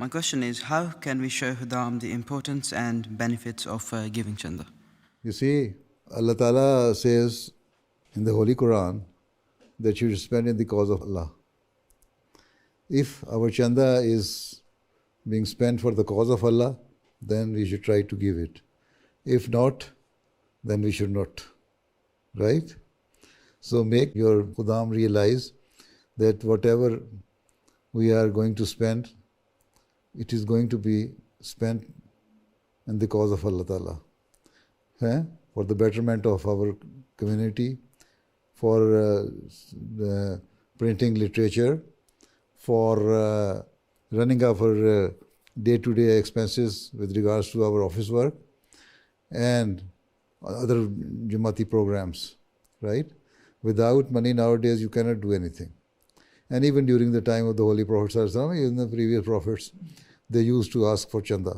My question is, how can we show Hudam the importance and benefits of giving chanda? You see, Allah Ta'ala says in the Holy Quran that you should spend in the cause of Allah. If our chanda is being spent for the cause of Allah, then we should try to give it. If not, then we should not. Right? So make your Khudam realize that whatever we are going to spend, it is going to be spent in the cause of Allah Ta'ala. For the betterment of our community, for printing literature, for running our day-to-day expenses with regards to our office work, and other Jumati programs, right? Without money nowadays, you cannot do anything. And even during the time of the Holy Prophet ﷺ, even the previous prophets, they used to ask for chanda.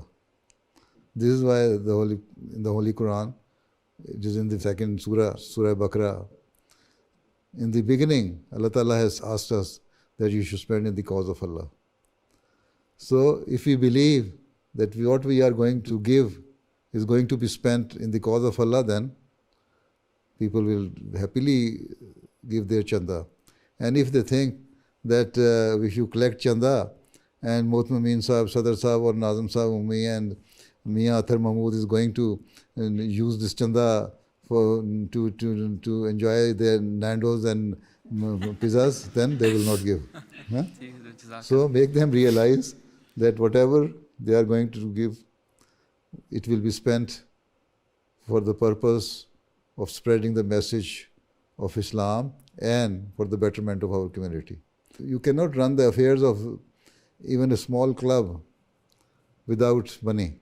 This is why in the Holy Quran, it is in the second surah, Surah Baqarah, in the beginning, Allah Ta'ala has asked us that you should spend in the cause of Allah. So if we believe that what we are going to give is going to be spent in the cause of Allah, then people will happily give their chanda. And if they think that we should collect chanda and Mohtam Amin Sahab, Sadr Sahab or Nazim Sahab Ummi and Mian Athar Mahmood is going to use this chanda to enjoy their Nandos and pizzas, then they will not give. So make them realize that whatever they are going to give, it will be spent for the purpose of spreading the message of Islam and for the betterment of our community. You cannot run the affairs of even a small club without money.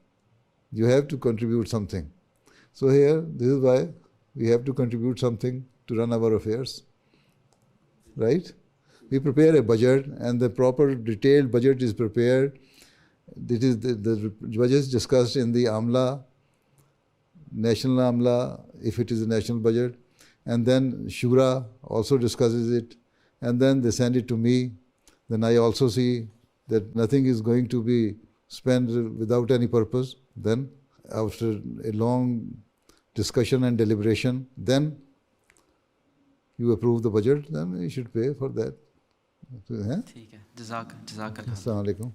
You have to contribute something. So here, this is why we have to contribute something to run our affairs, right? We prepare a budget, and the proper detailed budget is prepared. It is the budget is discussed in the Amla, National Amla, if it is a national budget, and then Shura also discusses it, and then they send it to me. Then I also see that nothing is going to be spent without any purpose. Then, after a long discussion and deliberation, then you approve the budget, then you should pay for that. ठीक है, जज़ाक अल्लाह। Assalamu alaikum.